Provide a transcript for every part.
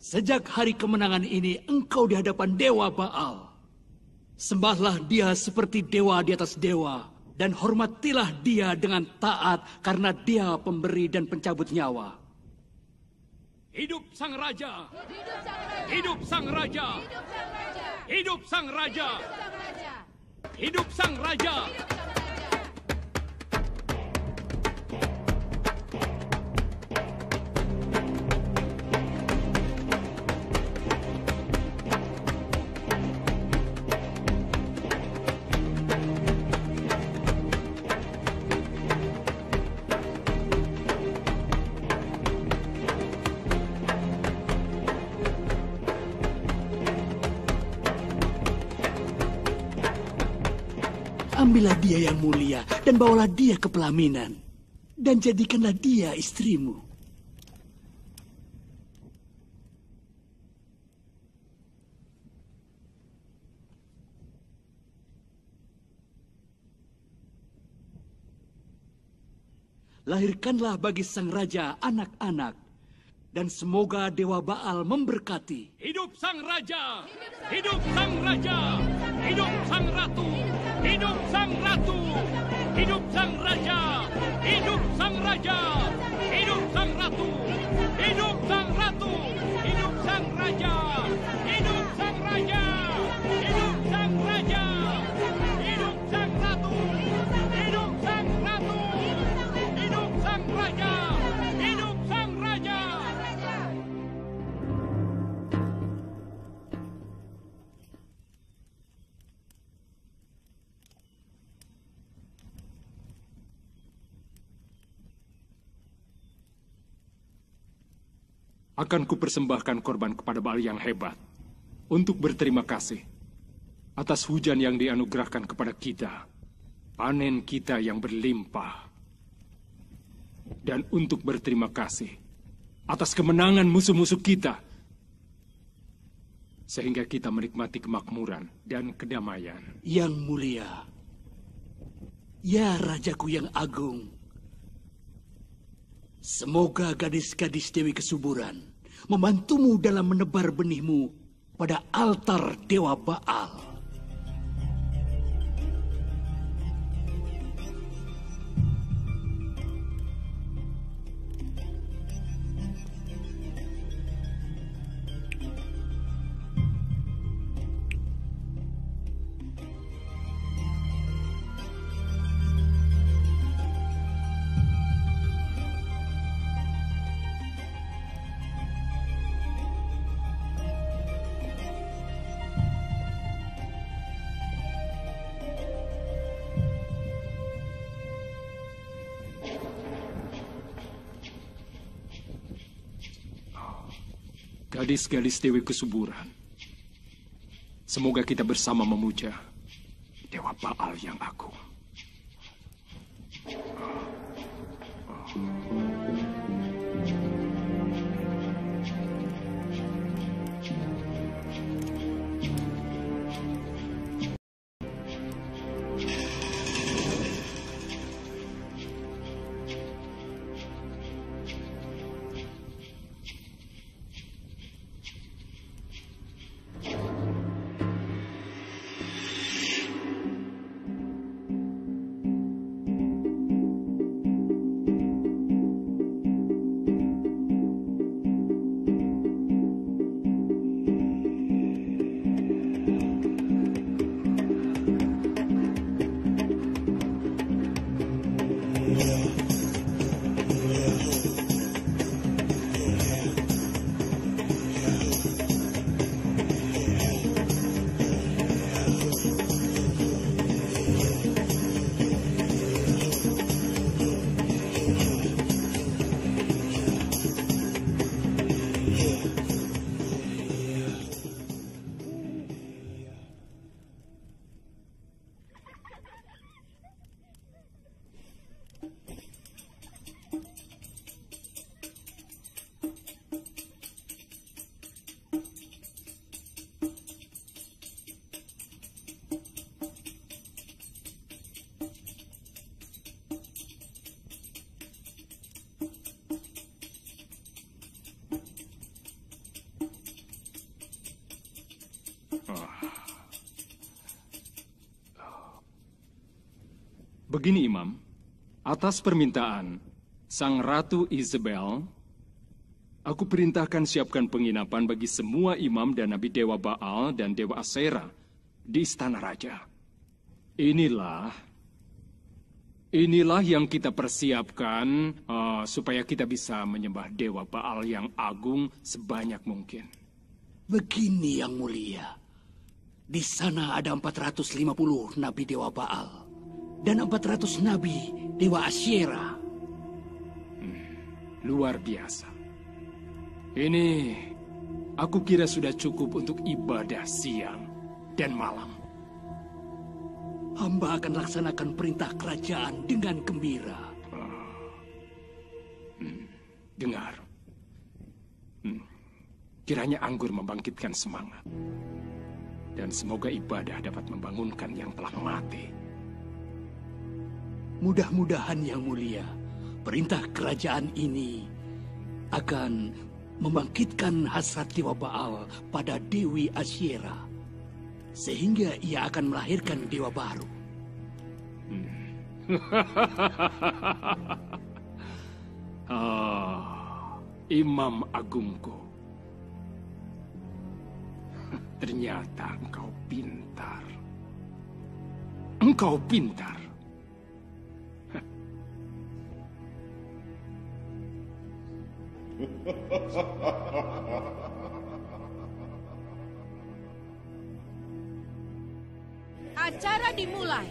Sejak hari kemenangan ini, engkau di hadapan Dewa Baal. Sembahlah dia seperti dewa di atas dewa, dan hormatilah dia dengan taat karena dia pemberi dan pencabut nyawa. Hidup sang raja! Hidup sang raja! Hidup sang raja! Hidup sang raja! Ambillah dia yang mulia dan bawalah dia ke pelaminan. Dan jadikanlah dia istrimu. Lahirkanlah bagi sang raja anak-anak. Dan semoga Dewa Baal memberkati. Hidup sang raja! Hidup sang raja! Hidup sang ratu! Hidup sang ratu! Hidup sang raja! Hidup sang raja! Hidup sang ratu! Hidup sang ratu! Hidup sang raja! Hidup sang raja! Hidup sang raja! Hidup sang ratu! Hidup sang ratu! Hidup sang raja! Hidup sang raja! Akan kupersembahkan korban kepada Baal yang hebat untuk berterima kasih atas hujan yang dianugerahkan kepada kita, panen kita yang berlimpah, dan untuk berterima kasih atas kemenangan musuh-musuh kita, sehingga kita menikmati kemakmuran dan kedamaian. Yang mulia, ya Rajaku yang agung, semoga gadis-gadis Dewi Kesuburan membantumu dalam menebar benihmu pada altar Dewa Baal. Gadis-gadis Dewi Kesuburan, semoga kita bersama memuja Dewa Baal yang agung. Begini Imam, atas permintaan Sang Ratu Isabel, aku perintahkan siapkan penginapan bagi semua imam dan nabi Dewa Baal dan Dewa Asyera di Istana Raja. Inilah yang kita persiapkan supaya kita bisa menyembah Dewa Baal yang agung sebanyak mungkin. Begini Yang Mulia, di sana ada 450 nabi Dewa Baal dan 400 nabi Dewa Asyera. Luar biasa. Ini aku kira sudah cukup untuk ibadah siang dan malam. Hamba akan laksanakan perintah kerajaan dengan gembira. Dengar. Kiranya anggur membangkitkan semangat. Dan semoga ibadah dapat membangunkan yang telah mati. Mudah-mudahan Yang Mulia, perintah kerajaan ini akan membangkitkan hasrat Dewa Baal pada Dewi Asyera, sehingga ia akan melahirkan dewa baru. Imam Agungku, ternyata engkau pintar. Engkau pintar. Acara dimulai.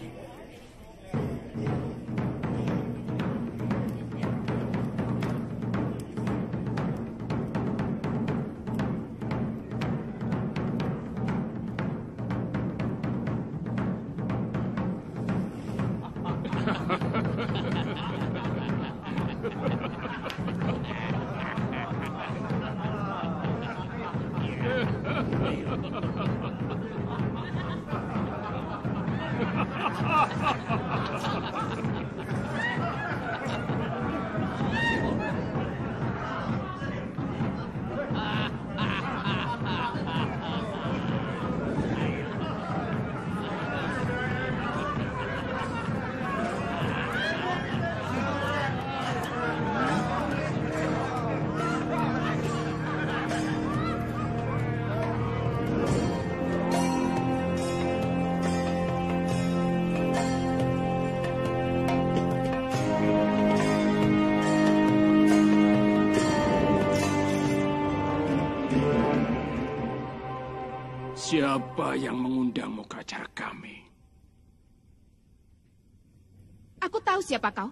Siapa yang mengundangmu ke acara kami? Aku tahu siapa kau.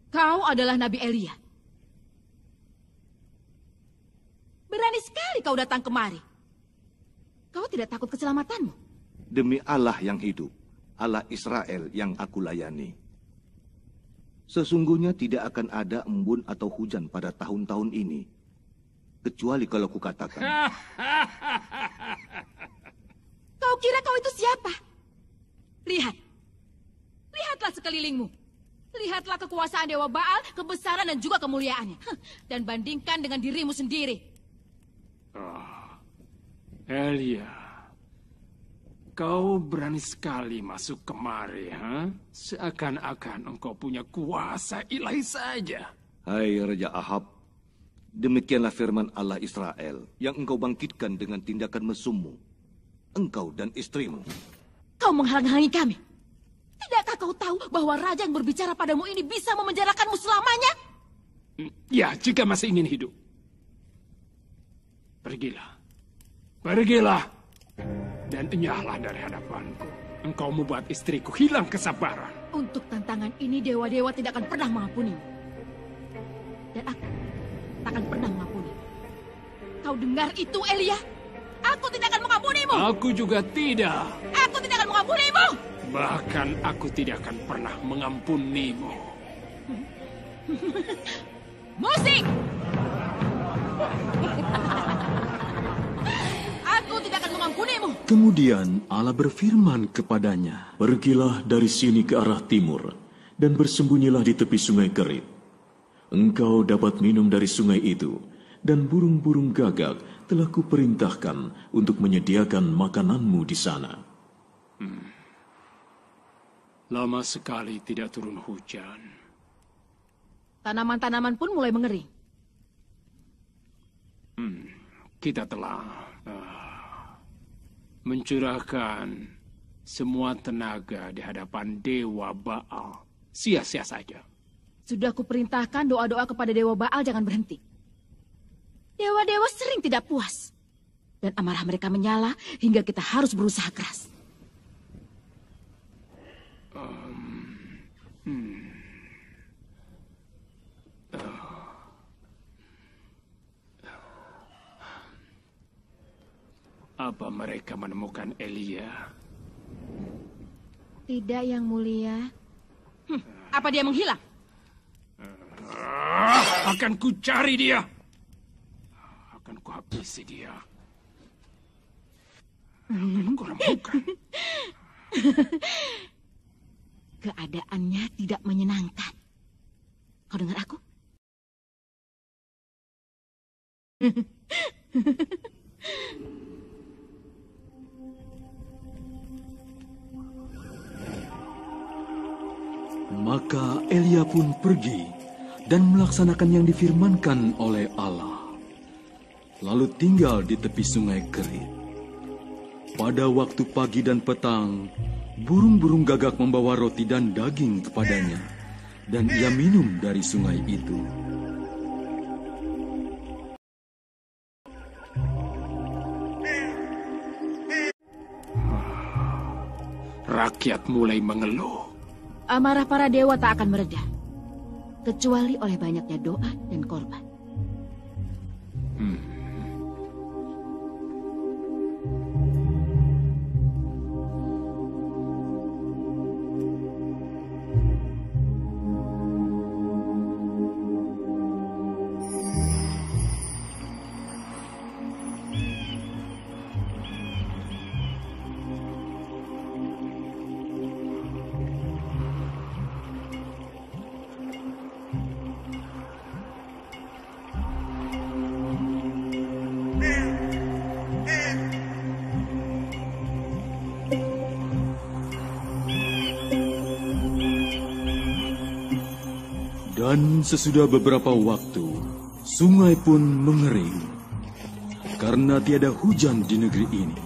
Kau adalah Nabi Elia. Berani sekali kau datang kemari. Kau tidak takut keselamatanmu? Demi Allah yang hidup, Allah Israel yang aku layani. Sesungguhnya tidak akan ada embun atau hujan pada tahun-tahun ini. Kecuali kalau kukatakan. Kau kira kau itu siapa? Lihat. Lihatlah sekelilingmu. Lihatlah kekuasaan Dewa Baal, kebesaran dan juga kemuliaannya. Dan bandingkan dengan dirimu sendiri. Elia, kau berani sekali masuk kemari, ha? Seakan-akan engkau punya kuasa ilahi saja. Hai Raja Ahab, demikianlah firman Allah Israel yang engkau bangkitkan dengan tindakan mesummu, engkau dan istrimu. Kau menghalang-halangi kami. Tidakkah kau tahu bahwa raja yang berbicara padamu ini bisa memenjarakanmu selamanya? Ya, jika masih ingin hidup. Pergilah. Pergilah. Dan enyahlah dari hadapanku. Engkau membuat istriku hilang kesabaran. Untuk tantangan ini, dewa-dewa tidak akan pernah mengampunimu. Dan aku tak akan pernah mengampuni. Kau dengar itu, Elia? Aku tidak akan mengampunimu. Aku juga tidak. Aku tidak akan mengampunimu. Bahkan aku tidak akan pernah mengampunimu. Musik! Aku tidak akan mengampunimu. Kemudian Allah berfirman kepadanya, "Pergilah dari sini ke arah timur, dan bersembunyilah di tepi sungai Kerit. Engkau dapat minum dari sungai itu, dan burung-burung gagak telah kuperintahkan untuk menyediakan makananmu di sana." Lama sekali tidak turun hujan. Tanaman-tanaman pun mulai mengering. Kita telah mencurahkan semua tenaga di hadapan Dewa Baal. Sia-sia saja. Sudah kuperintahkan doa-doa kepada Dewa Baal jangan berhenti. Dewa-dewa sering tidak puas. Dan amarah mereka menyala hingga kita harus berusaha keras. Apa mereka menemukan Elia? Tidak, Yang Mulia. Apa dia menghilang? Akan ku cari dia. Akan ku habisi dia. Memang kurang bukan. Keadaannya tidak menyenangkan. Kau dengar aku? Maka Elia pun pergi dan melaksanakan yang difirmankan oleh Allah. Lalu tinggal di tepi sungai Kerit. Pada waktu pagi dan petang, burung-burung gagak membawa roti dan daging kepadanya, dan ia minum dari sungai itu. Rakyat mulai mengeluh. Amarah para dewa tak akan mereda. Kecuali oleh banyaknya doa dan korban. Dan sesudah beberapa waktu, sungai pun mengering karena tiada hujan di negeri ini.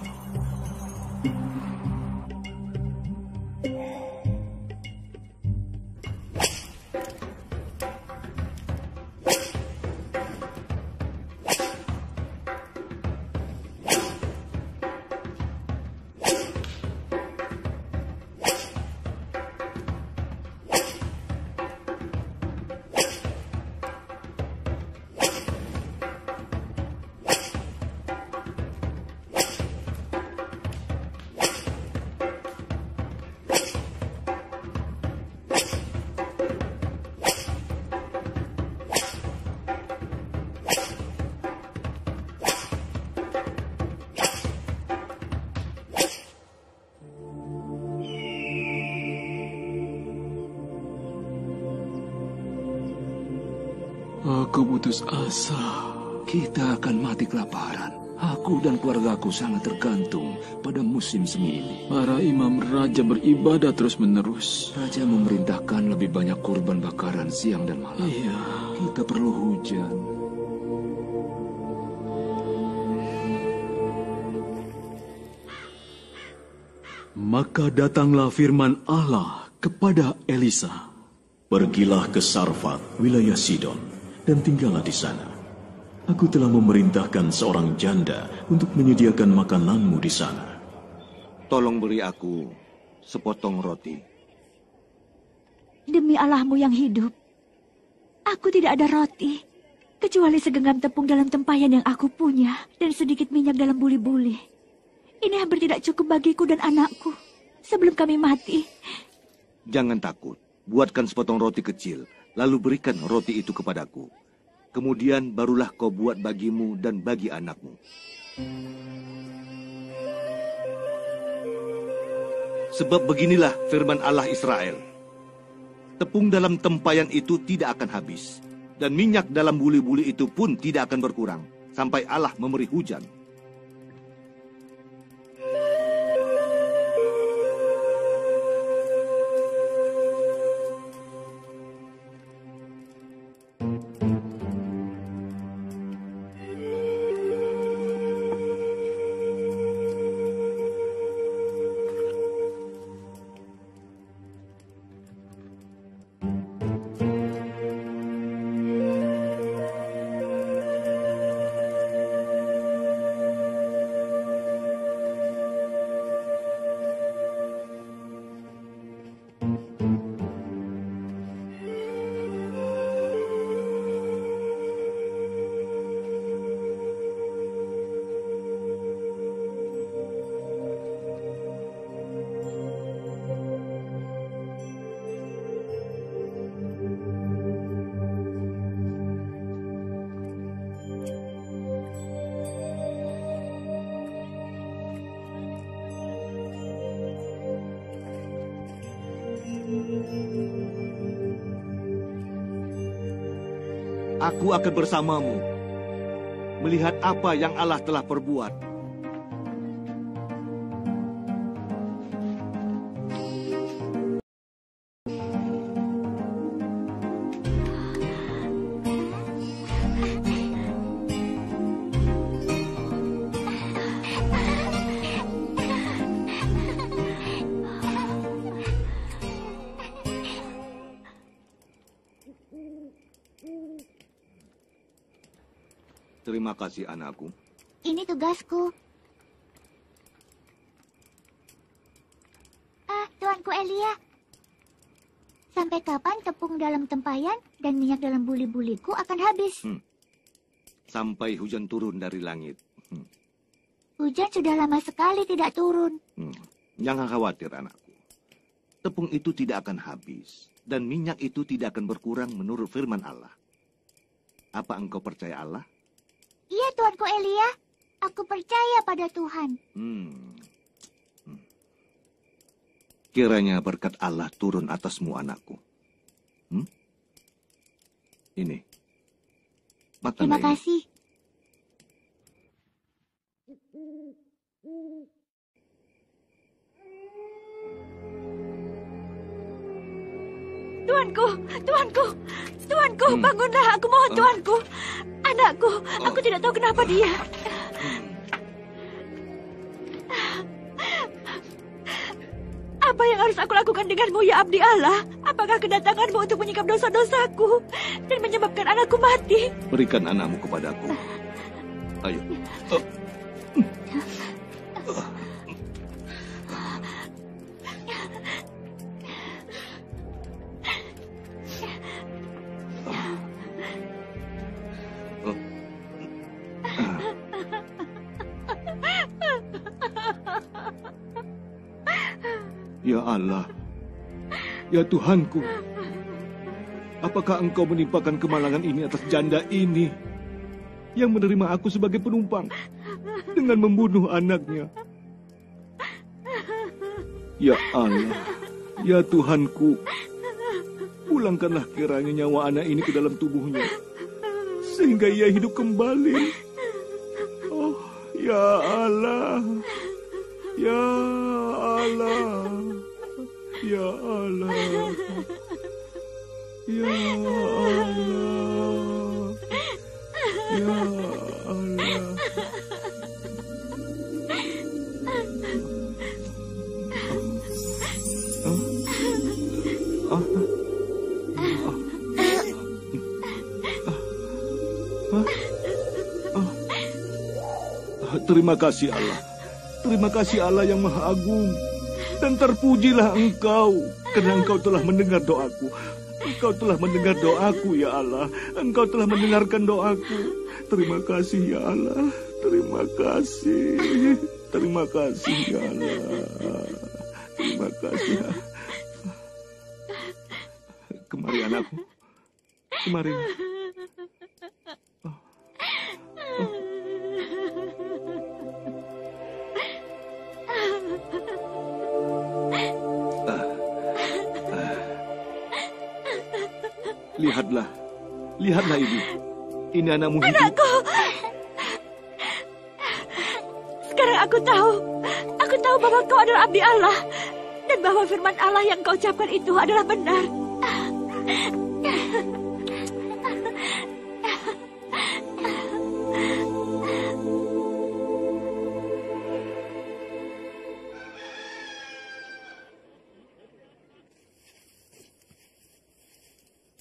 Aku putus asa. Kita akan mati kelaparan. Aku dan keluargaku sangat tergantung pada musim semi ini. Para imam raja beribadah terus-menerus. Raja memerintahkan lebih banyak kurban bakaran siang dan malam. Iya. Kita perlu hujan. Maka datanglah firman Allah kepada Elisa. Pergilah ke Sarfat, wilayah Sidon, dan tinggallah di sana. Aku telah memerintahkan seorang janda untuk menyediakan makananmu di sana. Tolong beri aku sepotong roti. Demi Allahmu yang hidup, aku tidak ada roti, kecuali segenggam tepung dalam tempayan yang aku punya, dan sedikit minyak dalam buli-buli. Ini hampir tidak cukup bagiku dan anakku sebelum kami mati. Jangan takut, buatkan sepotong roti kecil, lalu berikan roti itu kepadaku. Kemudian barulah kau buat bagimu dan bagi anakmu. Sebab beginilah firman Allah Israel. Tepung dalam tempayan itu tidak akan habis, dan minyak dalam buli-buli itu pun tidak akan berkurang, sampai Allah memberi hujan. Aku akan bersamamu, melihat apa yang Allah telah perbuat. Terima kasih, anakku. Ini tugasku. Tuanku Elia. Sampai kapan tepung dalam tempayan dan minyak dalam buli-buliku akan habis? Sampai hujan turun dari langit. Hujan sudah lama sekali tidak turun. Jangan khawatir, anakku. Tepung itu tidak akan habis. Dan minyak itu tidak akan berkurang menurut firman Allah. Apa engkau percaya Allah? Iya, Tuanku Elia. Aku percaya pada Tuhan. Kiranya berkat Allah turun atasmu, anakku. Ini. Makan Terima ini. kasih. Tuanku, bangunlah, aku mohon Tuanku. Anakku, aku tidak tahu kenapa dia. Apa yang harus aku lakukan denganmu, ya abdi Allah? Apakah kedatanganmu untuk menyikap dosa-dosaku dan menyebabkan anakku mati? Berikan anakmu kepadaku. Ayo. Ya Allah, ya Tuhanku, apakah Engkau menimpakan kemalangan ini atas janda ini yang menerima aku sebagai penumpang dengan membunuh anaknya? Ya Allah, ya Tuhanku, pulangkanlah kiranya nyawa anak ini ke dalam tubuhnya sehingga ia hidup kembali. Oh, ya Allah, ya Allah. Ya Allah, ya Allah, ya Allah. Terima kasih Allah. Terima kasih Allah yang Maha Agung. Dan terpujilah Engkau, karena Engkau telah mendengar doaku. Engkau telah mendengar doaku, ya Allah. Engkau telah mendengarkan doaku. Terima kasih, ya Allah. Terima kasih. Terima kasih, ya Allah. Terima kasih. Kemari, anakku. Kemari. Lihatlah ini. Ini anakmu hidup. Anakku. Sekarang aku tahu bahwa kau adalah abdi Allah dan bahwa firman Allah yang kau ucapkan itu adalah benar.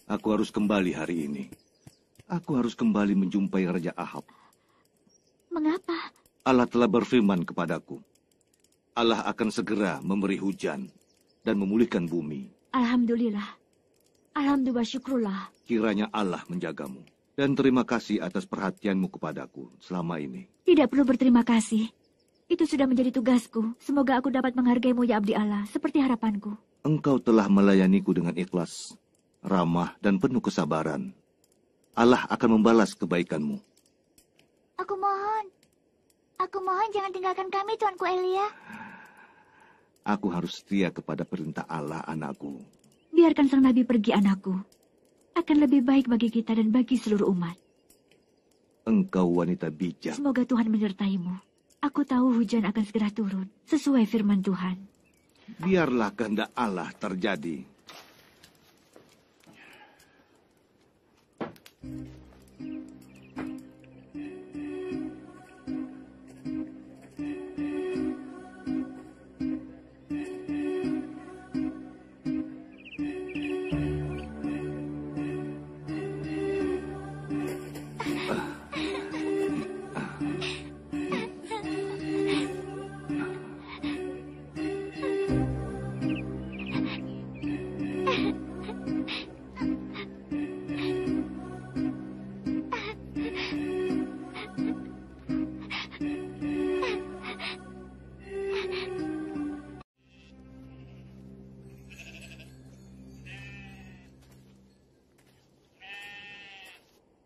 Aku harus kembali hari ini. Aku harus kembali menjumpai Raja Ahab. Mengapa? Allah telah berfirman kepadaku. Allah akan segera memberi hujan dan memulihkan bumi. Alhamdulillah. Alhamdulillah, syukurlah. Kiranya Allah menjagamu. Dan terima kasih atas perhatianmu kepadaku selama ini. Tidak perlu berterima kasih. Itu sudah menjadi tugasku. Semoga aku dapat menghargaimu, ya abdi Allah, seperti harapanku. Engkau telah melayaniku dengan ikhlas, ramah, dan penuh kesabaran. Allah akan membalas kebaikanmu. Aku mohon jangan tinggalkan kami, Tuanku Elia. Aku harus setia kepada perintah Allah, anakku. Biarkan sang nabi pergi, anakku. akan lebih baik bagi kita dan bagi seluruh umat. Engkau wanita bijak. Semoga Tuhan menyertaimu. Aku tahu hujan akan segera turun, sesuai firman Tuhan. Biarlah kehendak Allah terjadi.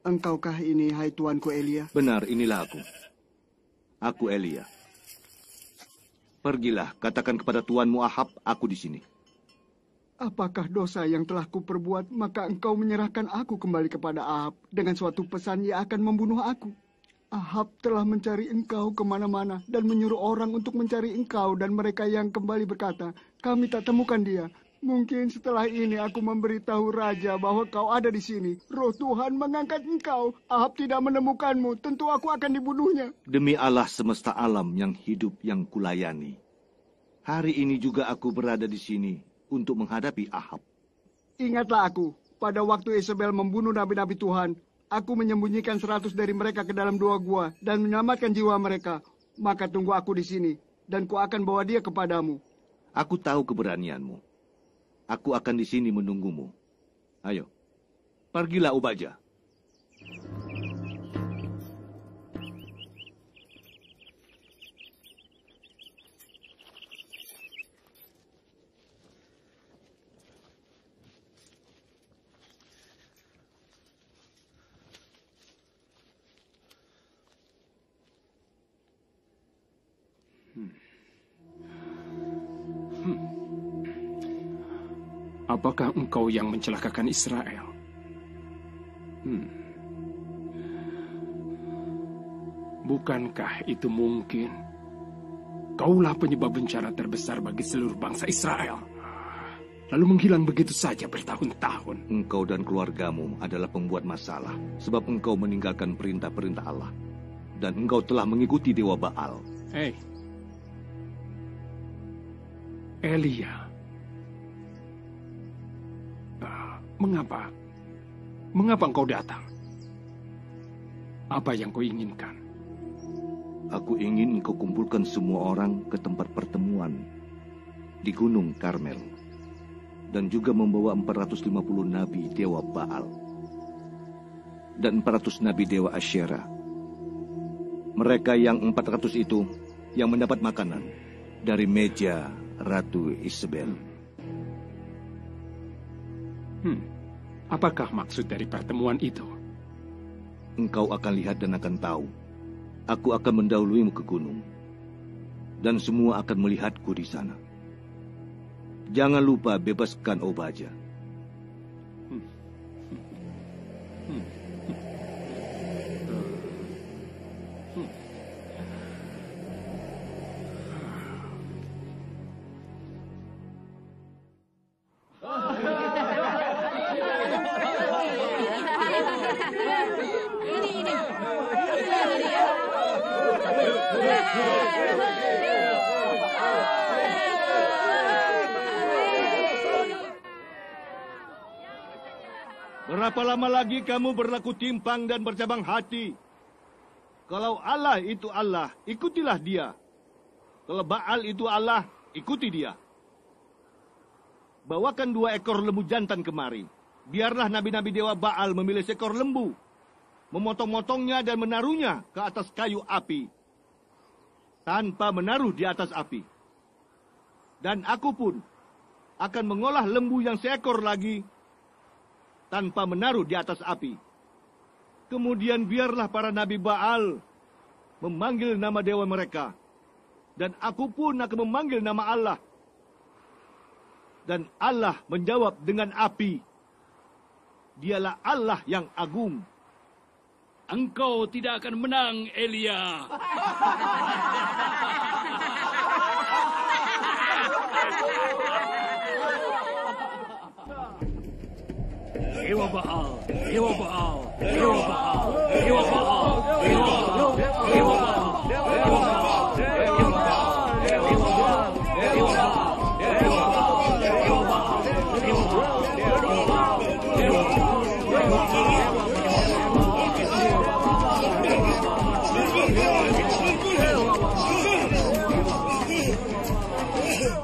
Engkaukah ini, hai tuanku Elia? Benar, inilah aku. Aku Elia. Pergilah, katakan kepada tuanmu Ahab, aku di sini. Apakah dosa yang telah kuperbuat, maka engkau menyerahkan aku kembali kepada Ahab dengan suatu pesan yang akan membunuh aku? Ahab telah mencari engkau kemana-mana dan menyuruh orang untuk mencari engkau, dan mereka yang kembali berkata, kami tak temukan dia. Mungkin setelah ini aku memberitahu raja bahwa kau ada di sini. Roh Tuhan mengangkat engkau. Ahab tidak menemukanmu. Tentu aku akan dibunuhnya. Demi Allah semesta alam yang hidup yang kulayani. Hari ini juga aku berada di sini untuk menghadapi Ahab. Ingatlah aku, pada waktu Isabel membunuh nabi-nabi Tuhan, aku menyembunyikan 100 dari mereka ke dalam 2 gua dan menyelamatkan jiwa mereka. Maka tunggu aku di sini, dan ku akan bawa dia kepadamu. Aku tahu keberanianmu. Aku akan di sini menunggumu. Ayo, pergilah Ubajah. Apakah engkau yang mencelakakan Israel? Bukankah itu mungkin? Kaulah penyebab bencana terbesar bagi seluruh bangsa Israel. Lalu menghilang begitu saja bertahun-tahun. Engkau dan keluargamu adalah pembuat masalah, sebab engkau meninggalkan perintah-perintah Allah. Dan engkau telah mengikuti dewa Baal. Hei, Elia. Mengapa? Mengapa engkau datang? Apa yang kau inginkan? Aku ingin engkau kumpulkan semua orang ke tempat pertemuan di Gunung Karmel. Dan juga membawa 450 nabi dewa Baal. Dan 400 nabi dewa Asyera. Mereka yang 400 itu yang mendapat makanan dari meja Ratu Isabel. Apakah maksud dari pertemuan itu? Engkau akan lihat dan akan tahu. Aku akan mendahuluimu ke gunung. Dan semua akan melihatku di sana. Jangan lupa bebaskan Obajah. Berapa lama lagi kamu berlaku timpang dan bercabang hati? Kalau Allah itu Allah, ikutilah dia. Kalau Baal itu Allah, ikuti dia. Bawakan 2 ekor lembu jantan kemari. Biarlah nabi-nabi dewa Baal memilih seekor lembu, memotong-motongnya dan menaruhnya ke atas kayu api, tanpa menaruh di atas api. Dan aku pun akan mengolah lembu yang seekor lagi, tanpa menaruh di atas api. Kemudian biarlah para nabi Baal memanggil nama dewa mereka, dan aku pun akan memanggil nama Allah. Dan Allah menjawab dengan api. Dialah Allah yang agung. Engkau tidak akan menang, Elia. Dewa Baal, Dewa Baal, Dewa Baal, Dewa Baal, Dewa Baal, Dewa Baal, Dewa Baal, Dewa Baal, Dewa Baal, Dewa Baal, Dewa Baal, Dewa Baal, Dewa Baal, Dewa Baal.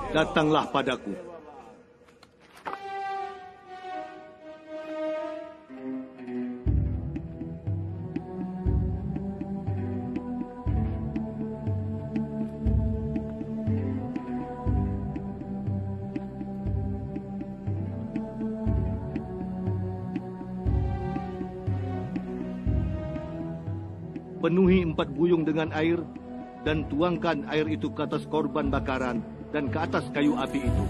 Datanglah padaku. Penuhi 4 buyung dengan air, dan tuangkan air itu ke atas korban bakaran dan ke atas kayu api itu.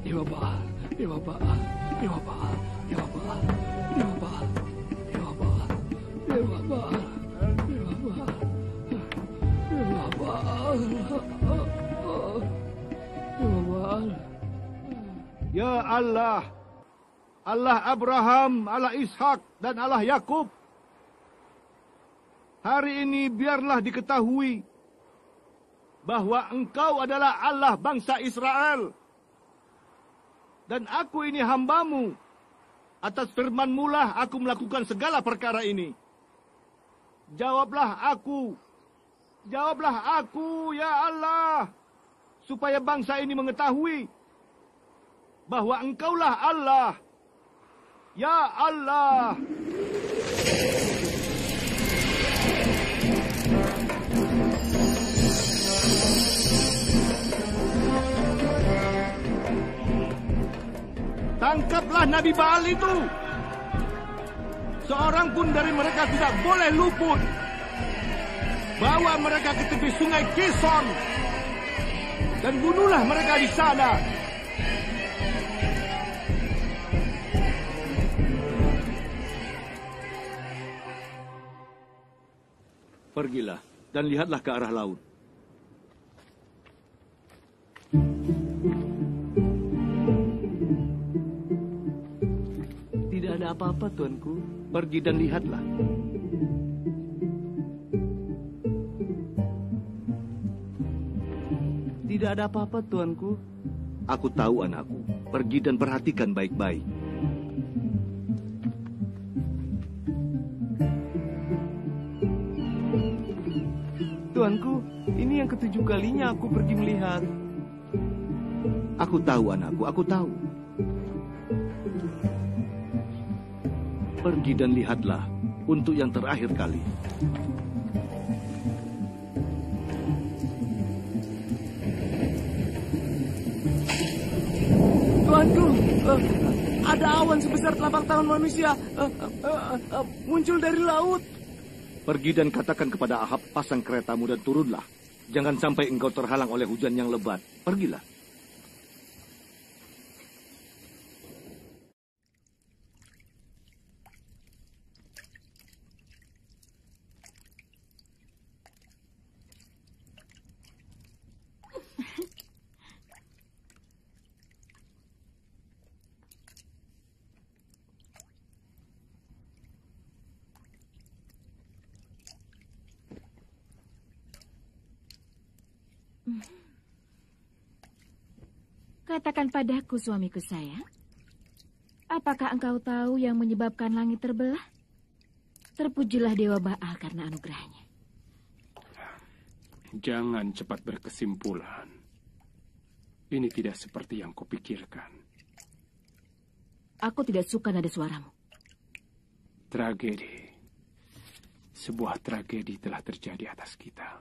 Dewa Baal, Dewa Baal, Dewa Baal, Dewa Baal, Dewa Baal, Dewa Baal, Dewa Baal. Ya Allah, Allah Abraham, Allah Ishak, dan Allah Yakub, hari ini biarlah diketahui bahwa Engkau adalah Allah bangsa Israel. Dan aku ini hamba-Mu. Atas firman-Mu lah aku melakukan segala perkara ini. Jawablah aku, ya Allah, supaya bangsa ini mengetahui bahwa Engkaulah Allah. Ya Allah. Tangkaplah Nabi Baal itu. Seorang pun dari mereka tidak boleh luput. Bawa mereka ke tepi sungai Kison dan bunuhlah mereka di sana. Pergilah dan lihatlah ke arah laut. Tidak ada apa-apa, Tuanku. Pergi dan lihatlah. Tidak ada apa-apa, Tuanku. Aku tahu, anakku. Pergi dan perhatikan baik-baik. Tuanku, ini yang ke-7 kalinya aku pergi melihat. Aku tahu, anakku. Aku tahu. Pergi dan lihatlah untuk yang terakhir kali. Tuanku, ada awan sebesar telapak tangan manusia muncul dari laut. Pergi dan katakan kepada Ahab, pasang keretamu dan turunlah. Jangan sampai engkau terhalang oleh hujan yang lebat. Pergilah. Katakan padaku, suamiku sayang. Apakah engkau tahu yang menyebabkan langit terbelah? Terpujilah Dewa Baal karena anugerahnya. Jangan cepat berkesimpulan. Ini tidak seperti yang kau pikirkan. Aku tidak suka nada suaramu. Tragedi. Sebuah tragedi telah terjadi atas kita.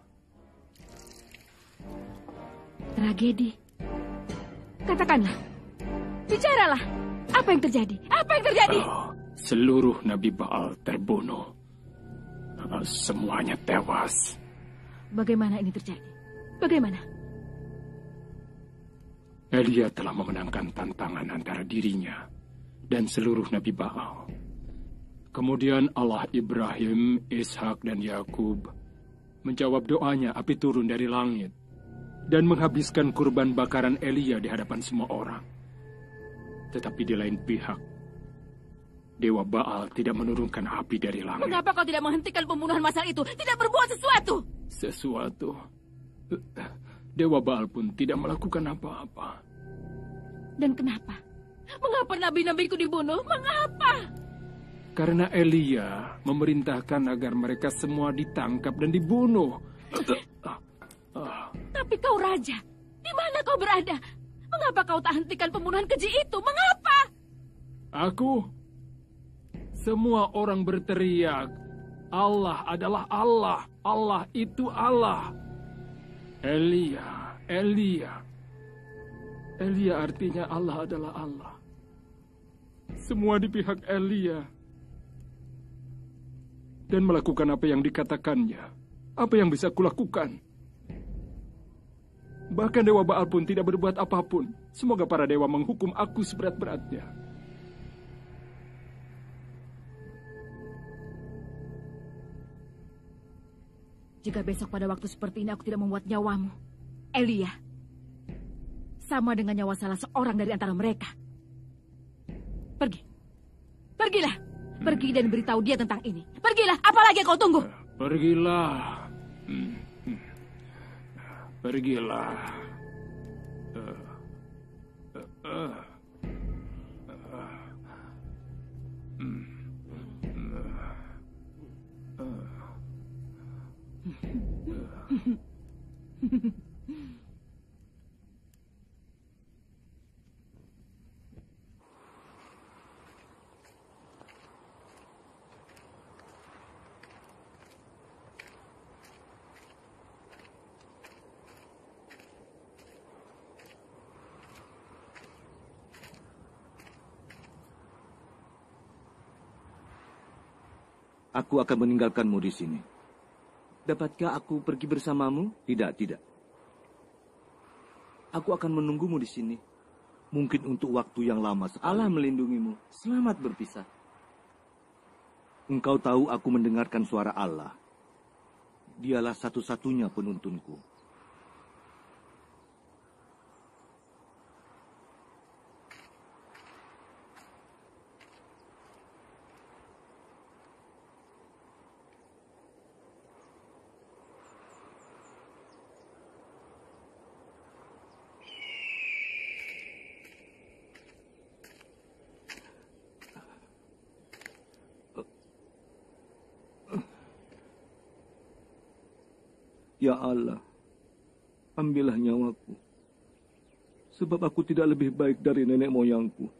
Tragedi? Katakanlah. Bicaralah. Apa yang terjadi? Apa yang terjadi? seluruh Nabi Baal terbunuh. Semuanya tewas. Bagaimana ini terjadi? Bagaimana? Elia telah memenangkan tantangan antara dirinya dan seluruh Nabi Baal. Kemudian Allah Ibrahim, Ishak, dan Yakub menjawab doanya, api turun dari langit dan menghabiskan kurban bakaran Elia di hadapan semua orang. Tetapi di lain pihak, Dewa Baal tidak menurunkan api dari langit. Mengapa kau tidak menghentikan pembunuhan masal itu? Tidak berbuat sesuatu? Sesuatu? Dewa Baal pun tidak melakukan apa-apa. Dan kenapa? Mengapa nabi-nabiku dibunuh? Mengapa? Karena Elia memerintahkan agar mereka semua ditangkap dan dibunuh. Tapi kau raja, di mana kau berada? Mengapa kau tak hentikan pembunuhan keji itu? Mengapa? Aku? Semua orang berteriak, Allah adalah Allah. Allah itu Allah. Elia, Elia. Elia artinya Allah adalah Allah. Semua di pihak Elia. Dan melakukan apa yang dikatakannya. Apa yang bisa kulakukan? Bahkan Dewa Baal pun tidak berbuat apapun. Semoga para dewa menghukum aku seberat-beratnya. Jika besok pada waktu seperti ini aku tidak membuat nyawamu, Elia, sama dengan nyawa salah seorang dari antara mereka. Pergi. Pergilah. Pergi dan beritahu dia tentang ini. Pergilah. Apalagi kau tunggu? Pergilah. Pergilah. Aku akan meninggalkanmu di sini. Dapatkah aku pergi bersamamu? Tidak, tidak. Aku akan menunggumu di sini. Mungkin untuk waktu yang lama sekali. Allah melindungimu. Selamat berpisah. Engkau tahu aku mendengarkan suara Allah. Dialah satu-satunya penuntunku. Ya Allah, ambillah nyawaku, sebab aku tidak lebih baik dari nenek moyangku.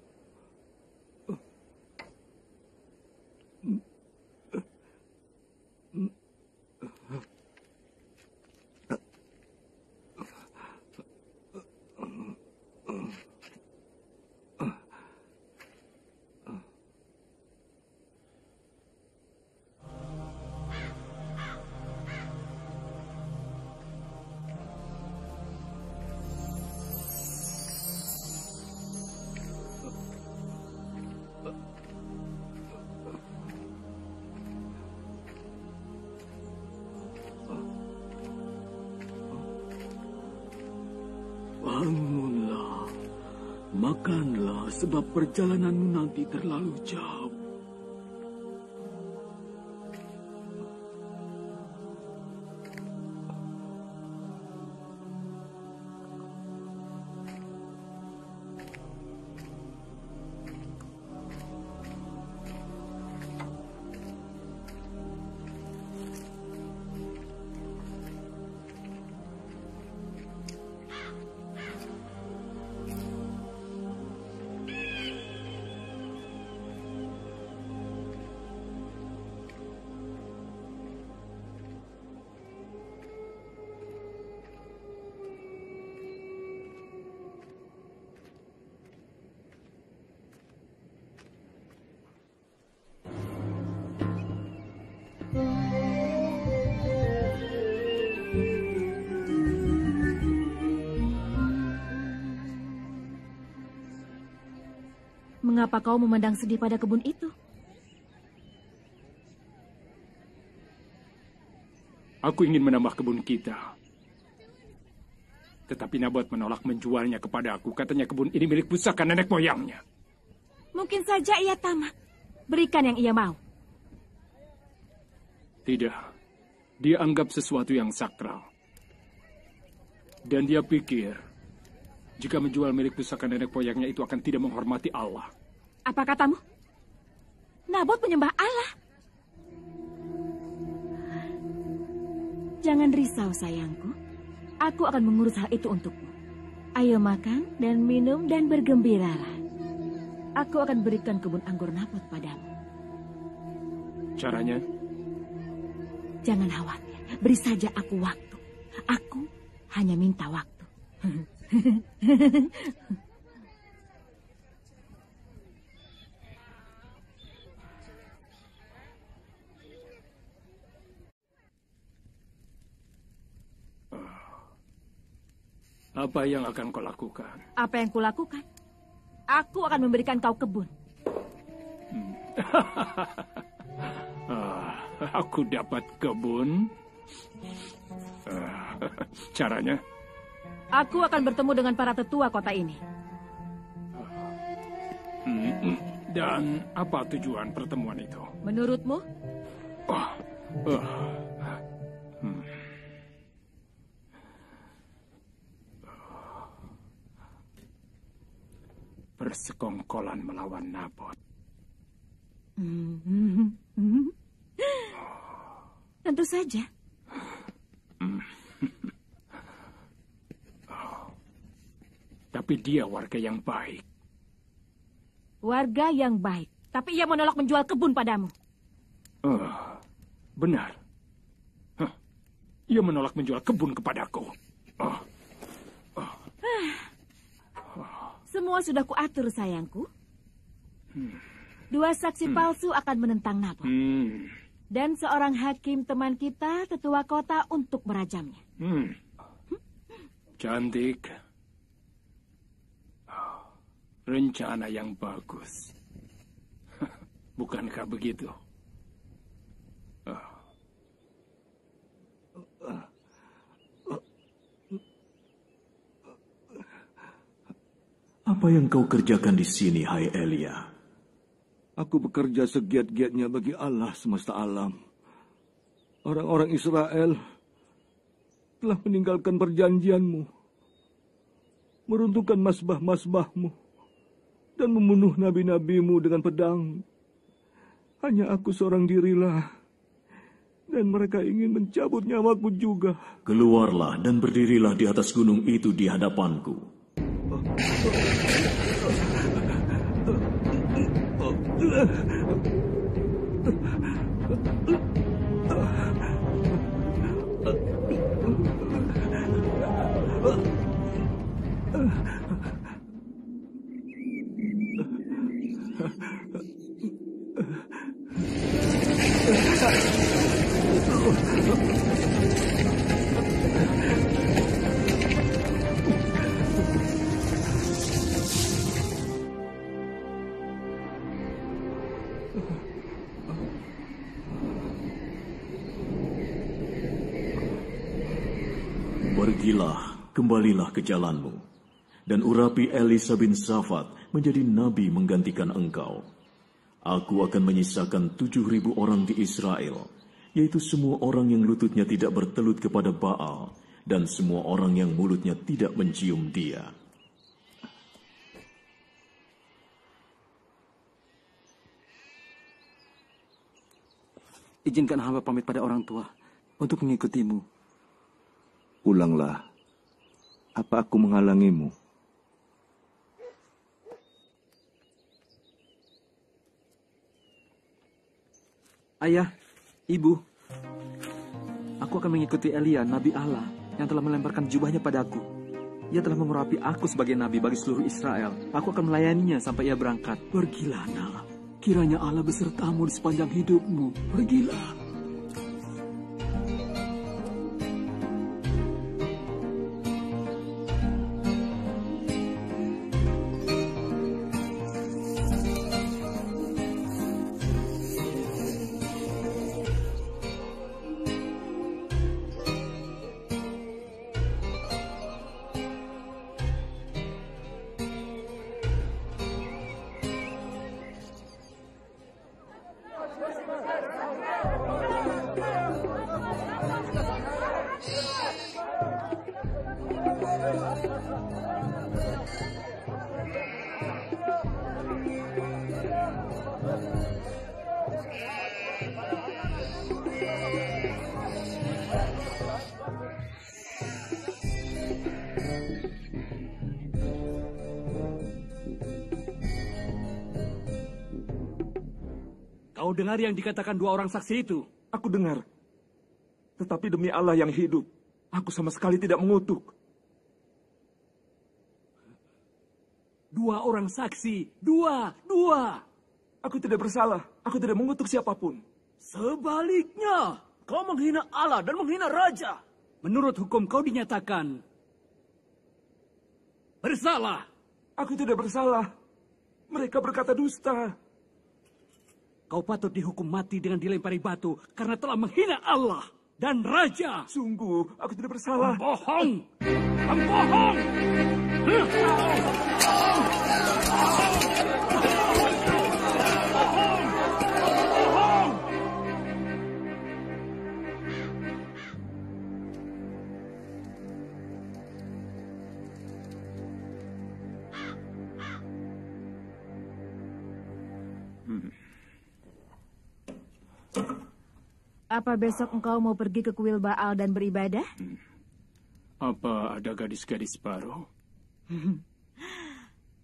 Bangunlah, makanlah sebab perjalananmu nanti terlalu jauh. Mengapa kau memandang sedih pada kebun itu? Aku ingin menambah kebun kita. Tetapi Nabat menolak menjualnya kepada aku. Katanya kebun ini milik pusaka nenek moyangnya. Mungkin saja ia tamak. Berikan yang ia mau. Tidak. Dia anggap sesuatu yang sakral. Dan dia pikir, jika menjual milik pusaka nenek moyangnya itu akan tidak menghormati Allah. Apa katamu? Nabot menyembah Allah. Jangan risau sayangku. Aku akan mengurus hal itu untukmu. Ayo makan dan minum dan bergembiralah. Aku akan berikan kebun anggur Nabot padamu. Caranya? Jangan khawatir. Beri saja aku waktu. Aku hanya minta waktu. Apa yang akan kau lakukan? Apa yang kulakukan? Aku akan memberikan kau kebun. Aku dapat kebun. Caranya? Aku akan bertemu dengan para tetua kota ini. Dan apa tujuan pertemuan itu? Menurutmu? Persekongkolan melawan Nabot. Tentu saja. Tapi dia warga yang baik. Warga yang baik. Tapi ia menolak menjual kebun padamu. Benar. Ia menolak menjual kebun kepadaku. Semua sudah kuatur, sayangku. 2 saksi palsu akan menentang Nabot. Dan seorang hakim teman kita, tetua kota, untuk merajamnya. Cantik. Rencana yang bagus. Bukankah begitu? Apa yang kau kerjakan di sini, hai Elia? Aku bekerja segiat-giatnya bagi Allah semesta alam. Orang-orang Israel telah meninggalkan perjanjianmu, meruntuhkan masbah-masbahmu, dan membunuh nabi-nabimu dengan pedang. Hanya aku seorang dirilah, dan mereka ingin mencabut nyawaku juga. Keluarlah dan berdirilah di atas gunung itu di hadapanku. Pergilah, kembalilah ke jalanmu, dan urapi Elisa bin Safat menjadi nabi menggantikan engkau. Aku akan menyisakan 7.000 orang di Israel, yaitu semua orang yang lututnya tidak bertelut kepada Baal, dan semua orang yang mulutnya tidak mencium dia. Izinkan hamba pamit pada orang tua untuk mengikutimu. Pulanglah. Apa aku menghalangimu? Ayah, ibu, aku akan mengikuti Elia, nabi Allah, yang telah melemparkan jubahnya padaku. Ia telah mengurapi aku sebagai nabi bagi seluruh Israel. Aku akan melayaninya sampai ia berangkat. Pergilah, nak. Kiranya Allah besertamu di sepanjang hidupmu. Pergilah. Kau dengar yang dikatakan dua orang saksi itu? Aku dengar. Tetapi demi Allah yang hidup, aku sama sekali tidak mengutuk. Dua orang saksi. Dua. Aku tidak bersalah. Aku tidak mengutuk siapapun. Sebaliknya, kau menghina Allah dan menghina Raja. Menurut hukum kau dinyatakan bersalah. Aku tidak bersalah. Mereka berkata dusta. Kau patut dihukum mati dengan dilempari batu karena telah menghina Allah dan Raja. Sungguh, aku tidak bersalah. Pembohong! Pembohong! Apa besok engkau mau pergi ke kuil Baal dan beribadah? Apa ada gadis-gadis baru?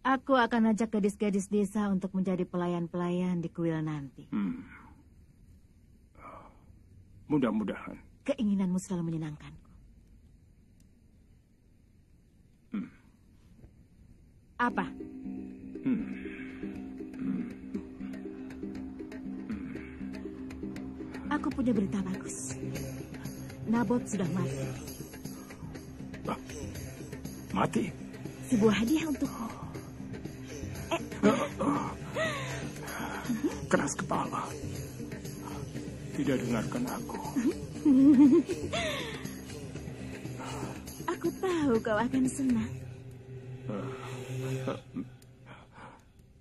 Aku akan ajak gadis-gadis desa untuk menjadi pelayan-pelayan di kuil nanti. Mudah-mudahan. Keinginanmu selalu menyenangkanku. Apa? Aku punya berita bagus. Nabot sudah mati. Mati? Sebuah hadiah untukmu. Keras kepala. Tidak dengarkan aku. Aku tahu kau akan senang.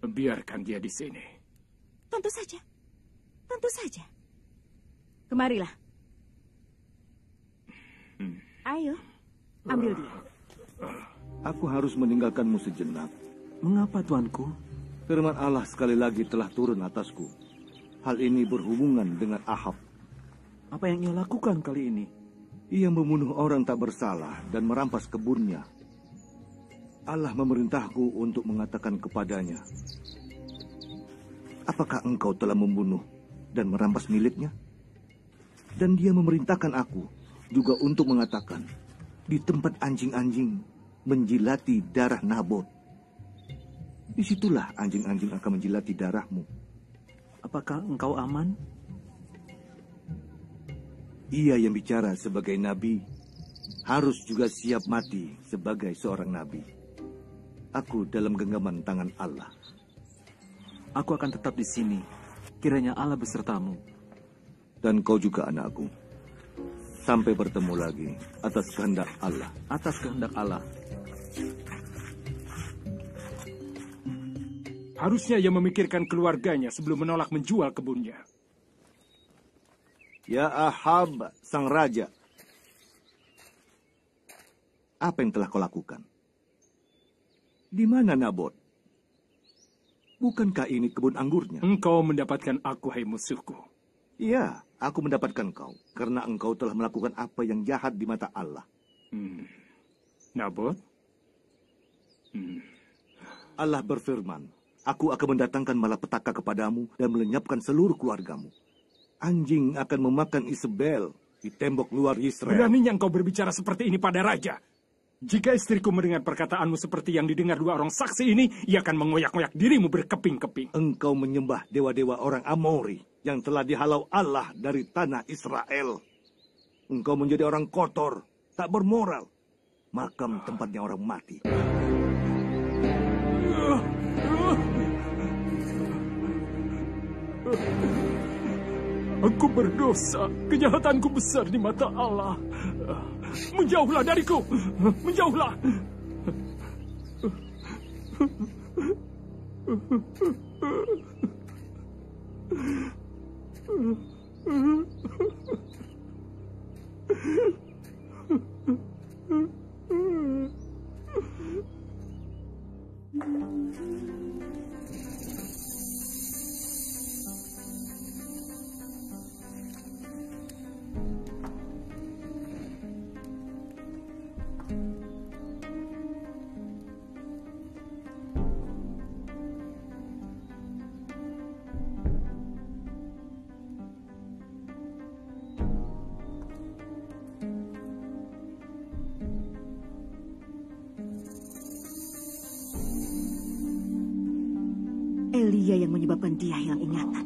Biarkan dia di sini. Tentu saja. Tentu saja. Kemarilah. Ayo, ambil dia. Aku harus meninggalkanmu sejenak. Mengapa, Tuanku? Firman Allah sekali lagi telah turun atasku. Hal ini berhubungan dengan Ahab. Apa yang ia lakukan kali ini? Ia membunuh orang tak bersalah dan merampas kebunnya. Allah memerintahku untuk mengatakan kepadanya, apakah engkau telah membunuh dan merampas miliknya? Dan dia memerintahkan aku juga untuk mengatakan, di tempat anjing-anjing menjilati darah Nabot, disitulah anjing-anjing akan menjilati darahmu. Apakah engkau aman? Ia yang bicara sebagai nabi harus juga siap mati sebagai seorang nabi. Aku dalam genggaman tangan Allah. Aku akan tetap di sini. Kiranya Allah besertamu. Dan kau juga anakku. Sampai bertemu lagi atas kehendak Allah. Atas kehendak Allah. Harusnya ia memikirkan keluarganya sebelum menolak menjual kebunnya. Ya Ahab, sang raja. Apa yang telah kau lakukan? Di mana Nabot? Bukankah ini kebun anggurnya? Engkau mendapatkan aku, hai musuhku. Iya, aku mendapatkan kau. Karena engkau telah melakukan apa yang jahat di mata Allah. Nabot? Allah berfirman, aku akan mendatangkan malapetaka kepadamu dan melenyapkan seluruh keluargamu. Anjing akan memakan Isabel di tembok luar Israel. Beraninya engkau berbicara seperti ini pada raja. Jika istriku mendengar perkataanmu seperti yang didengar dua orang saksi ini, ia akan mengoyak-ngoyak dirimu berkeping-keping. Engkau menyembah dewa-dewa orang Amori yang telah dihalau Allah dari tanah Israel. Engkau menjadi orang kotor, tak bermoral. Makam tempatnya orang mati. Aku berdosa, kejahatanku besar di mata Allah. Menjauhlah dariku, menjauhlah. Elia yang menyebabkan dia hilang ingatan.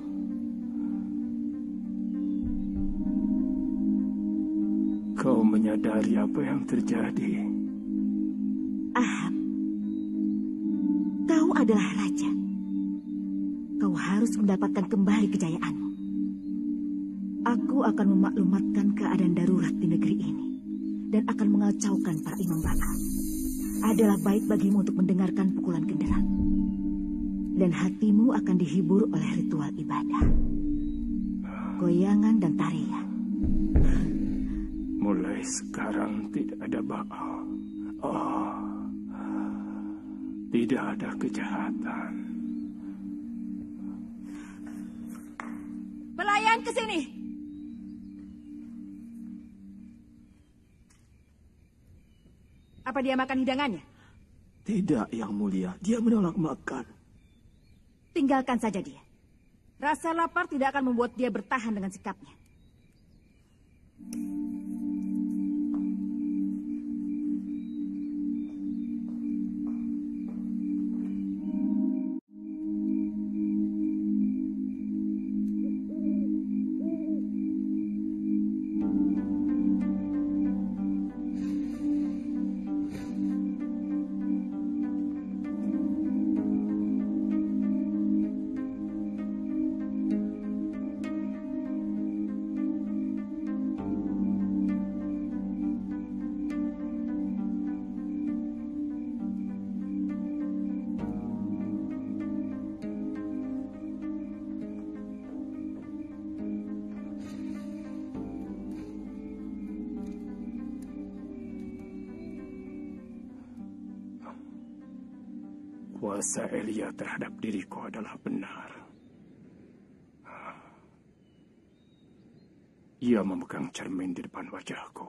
Kau menyadari apa yang terjadi? Ahab, kau adalah raja. Kau harus mendapatkan kembali kejayaanmu. Aku akan memaklumatkan keadaan darurat di negeri ini dan akan mengacaukan para imam Baal. Adalah baik bagimu untuk mendengarkan pukulan genderang. Dan hatimu akan dihibur oleh ritual ibadah, goyangan dan tarian. Mulai sekarang tidak ada Baal. Tidak ada kejahatan. Pelayan ke sini. Apa dia makan hidangannya? Tidak, Yang Mulia. Dia menolak makan. Tinggalkan saja dia. Rasa lapar tidak akan membuat dia bertahan dengan sikapnya. Kuasa Elia terhadap diriku adalah benar. Ia memegang cermin di depan wajahku.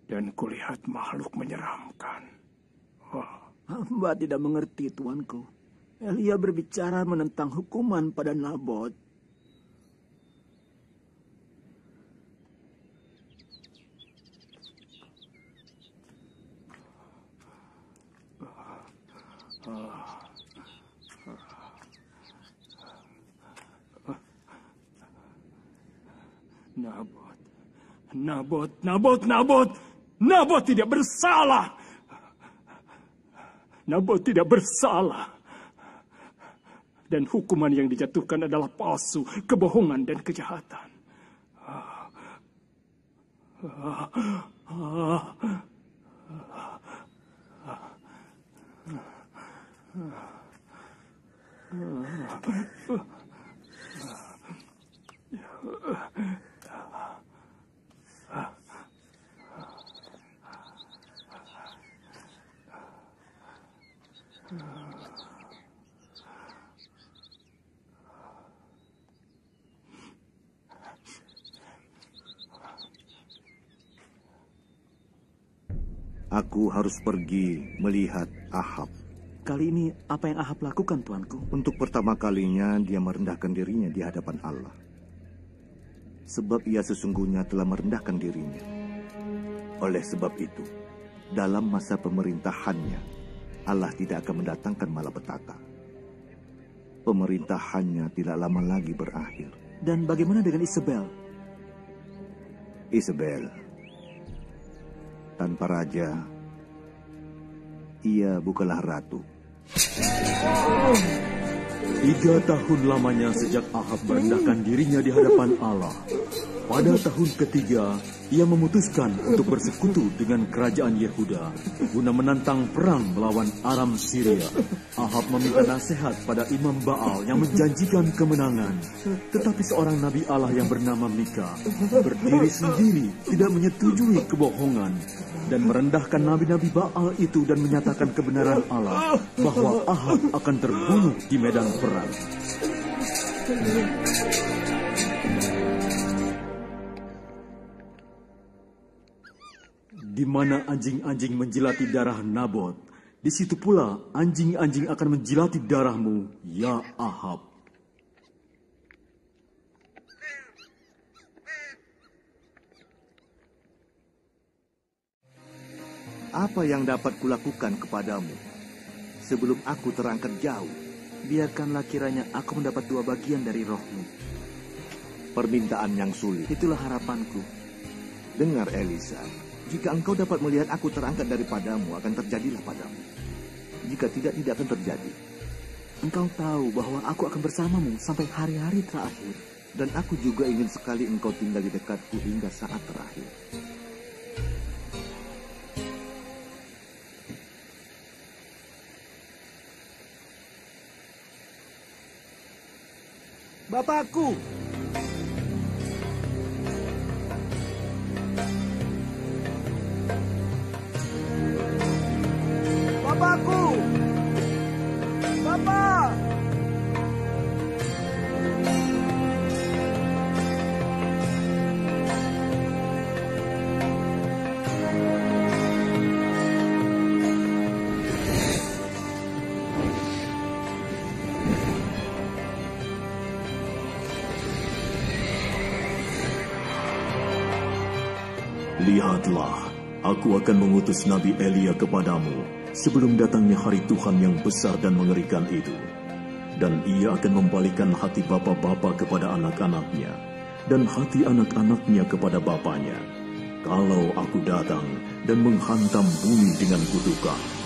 Dan kulihat makhluk menyeramkan. Hamba tidak mengerti, tuanku. Elia berbicara menentang hukuman pada Nabot. Nabot tidak bersalah. Nabot tidak bersalah. Dan hukuman yang dijatuhkan adalah palsu, kebohongan dan kejahatan. Aku harus pergi melihat Ahab. Kali ini apa yang Ahab lakukan, tuanku? Untuk pertama kalinya dia merendahkan dirinya di hadapan Allah. Sebab ia sesungguhnya telah merendahkan dirinya. Oleh sebab itu, dalam masa pemerintahannya, Allah tidak akan mendatangkan malapetaka. Pemerintahannya tidak lama lagi berakhir. Dan bagaimana dengan Isabel? Isabel, tanpa raja, ia bukanlah ratu. 3 tahun lamanya sejak Ahab merendahkan dirinya di hadapan Allah. Pada tahun ketiga, ia memutuskan untuk bersekutu dengan kerajaan Yehuda guna menantang perang melawan Aram Syria. Ahab meminta nasihat pada imam Baal yang menjanjikan kemenangan. Tetapi seorang nabi Allah yang bernama Mika berdiri sendiri, tidak menyetujui kebohongan dan merendahkan nabi-nabi Baal itu dan menyatakan kebenaran Allah bahwa Ahab akan terbunuh di medan perang. Di mana anjing-anjing menjilati darah Nabot, di situ pula anjing-anjing akan menjilati darahmu, ya Ahab. Apa yang dapat kulakukan kepadamu? sebelum aku terangkat jauh. Biarkanlah kiranya aku mendapat 2 bagian dari rohmu. Permintaan yang sulit. Itulah harapanku. Dengar, Elisa. Jika engkau dapat melihat aku terangkat daripadamu, akan terjadilah padamu. Jika tidak akan terjadi. Engkau tahu bahwa aku akan bersamamu sampai hari-hari terakhir. Dan aku juga ingin sekali engkau tinggal di dekatku hingga saat terakhir. Bapakku! Bapakku! Bapak! Lihatlah, aku akan mengutus Nabi Elia kepadamu sebelum datangnya hari Tuhan yang besar dan mengerikan itu. Dan ia akan membalikkan hati bapa-bapa kepada anak-anaknya, dan hati anak-anaknya kepada bapanya, kalau aku datang dan menghantam bumi dengan kutukan.